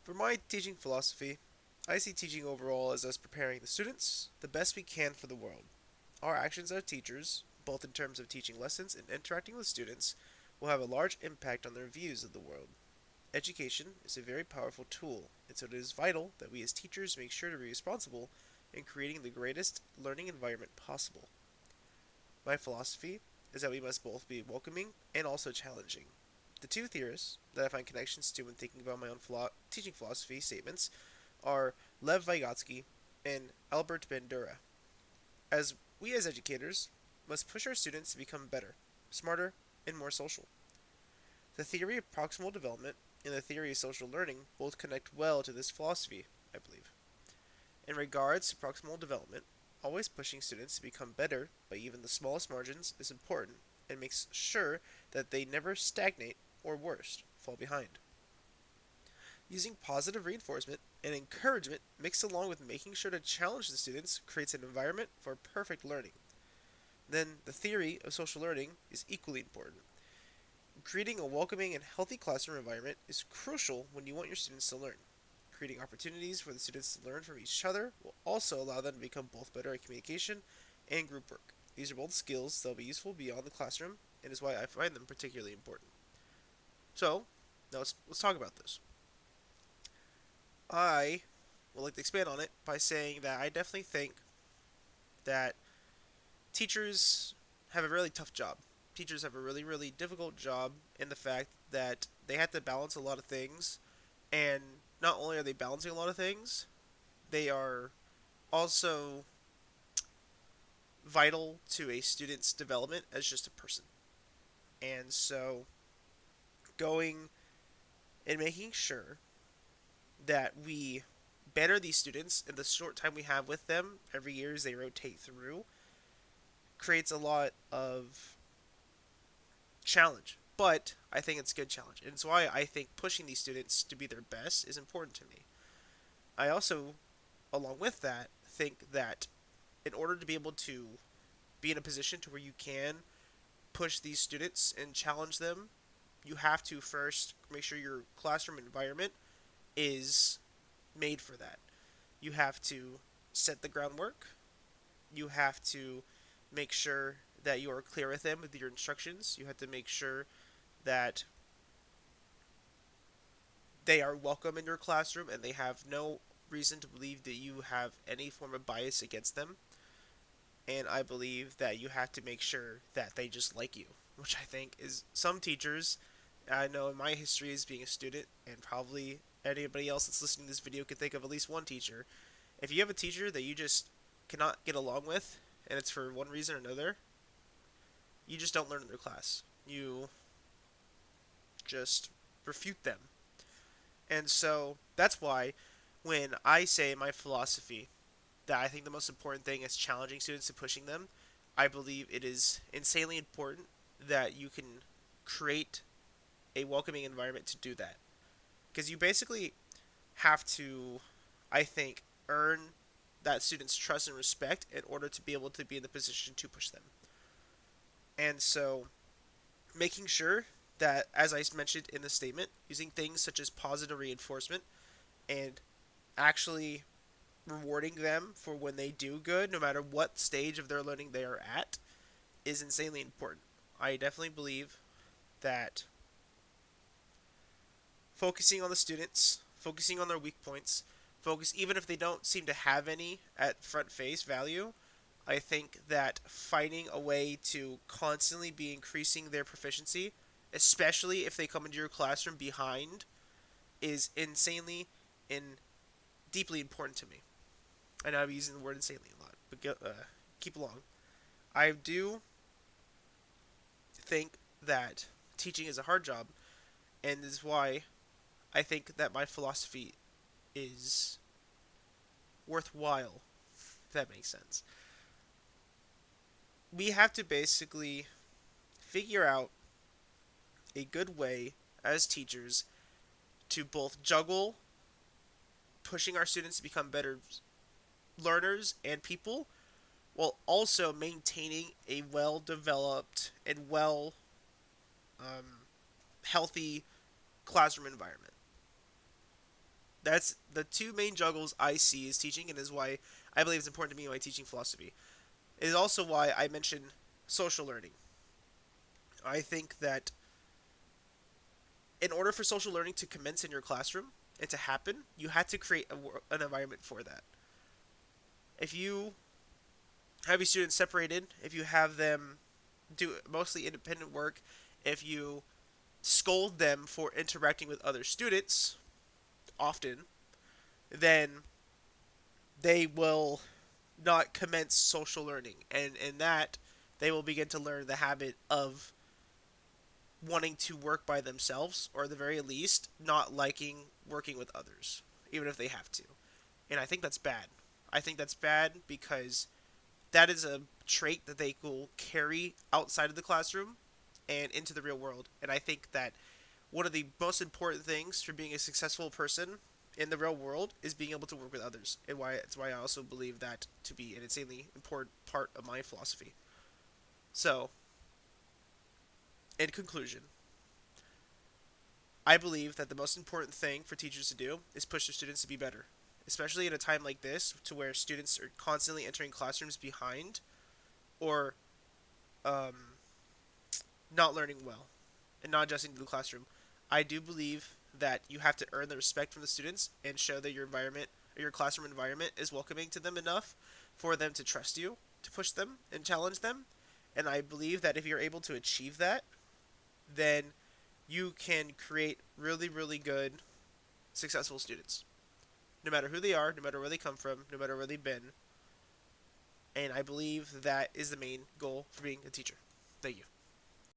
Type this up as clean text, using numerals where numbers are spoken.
For my teaching philosophy, I see teaching overall as us preparing the students the best we can for the world. Our actions as teachers, both in terms of teaching lessons and interacting with students, will have a large impact on their views of the world. Education is a very powerful tool, and so it is vital that we as teachers make sure to be responsible in creating the greatest learning environment possible. My philosophy is that we must both be welcoming and also challenging. The two theorists that I find connections to when thinking about my own teaching philosophy statements are Lev Vygotsky and Albert Bandura. As we as educators must push our students to become better, smarter, and more social. The theory of proximal development and the theory of social learning both connect well to this philosophy, I believe. In regards to proximal development, always pushing students to become better by even the smallest margins is important and makes sure that they never stagnate or worse, fall behind. Using positive reinforcement and encouragement mixed along with making sure to challenge the students creates an environment for perfect learning. Then the theory of social learning is equally important. Creating a welcoming and healthy classroom environment is crucial when you want your students to learn. Creating opportunities for the students to learn from each other will also allow them to become both better at communication and group work. These are both skills that will be useful beyond the classroom and is why I find them particularly important. So, now let's talk about this. I would like to expand on it by saying that I definitely think that teachers have a really tough job. Teachers have a really, really difficult job in the fact that they have to balance a lot of things. And not only are they balancing a lot of things, they are also vital to a student's development as just a person. And so, going and making sure that we better these students in the short time we have with them every year as they rotate through creates a lot of challenge. But I think it's a good challenge. And it's why I think pushing these students to be their best is important to me. I also, along with that, think that in order to be able to be in a position to where you can push these students and challenge them, you have to first make sure your classroom environment is made for that. You have to set the groundwork. You have to make sure that you are clear with them with your instructions. You have to make sure that they are welcome in your classroom and they have no reason to believe that you have any form of bias against them. And I believe that you have to make sure that they just like you, which I think is some teachers. I know in my history as being a student, and probably anybody else that's listening to this video can think of at least one teacher. If you have a teacher that you just cannot get along with, and it's for one reason or another, you just don't learn in their class. You just refute them. And so that's why when I say my philosophy that I think the most important thing is challenging students and pushing them, I believe it is insanely important that you can create a welcoming environment to do that. Because you basically have to, I think, earn that student's trust and respect in order to be able to be in the position to push them. And so, making sure that, as I mentioned in the statement, using things such as positive reinforcement and actually rewarding them for when they do good, no matter what stage of their learning they are at, is insanely important. I definitely believe that focusing on the students, focusing on their weak points, focus even if they don't seem to have any at front face value, I think that finding a way to constantly be increasing their proficiency, especially if they come into your classroom behind, is insanely and deeply important to me. I know I'm using the word insanely a lot, but keep along. I do think that teaching is a hard job, and this is why I think that my philosophy is worthwhile, if that makes sense. We have to basically figure out a good way as teachers to both juggle pushing our students to become better learners and people while also maintaining a well developed and well um, healthy classroom environment. That's the two main juggles I see is teaching, and is why I believe it's important to me in my teaching philosophy. It is also why I mention social learning. I think that in order for social learning to commence in your classroom and to happen, you had to create an environment for that. If you have your students separated, if you have them do mostly independent work, if you scold them for interacting with other students often, then they will not commence social learning. And in that, they will begin to learn the habit of wanting to work by themselves, or at the very least, not liking working with others, even if they have to. And I think that's bad. I think that's bad because that is a trait that they will carry outside of the classroom and into the real world. And I think that one of the most important things for being a successful person in the real world is being able to work with others. And why it's why I also believe that to be an insanely important part of my philosophy. So, in conclusion, I believe that the most important thing for teachers to do is push their students to be better, especially at a time like this, to where students are constantly entering classrooms behind or um, not learning well and not adjusting to the classroom. I do believe that you have to earn the respect from the students and show that your environment or your classroom environment is welcoming to them enough for them to trust you, to push them and challenge them. And I believe that if you're able to achieve that, then you can create really, really good, successful students. No matter who they are, no matter where they come from, no matter where they've been. And I believe that is the main goal for being a teacher. Thank you.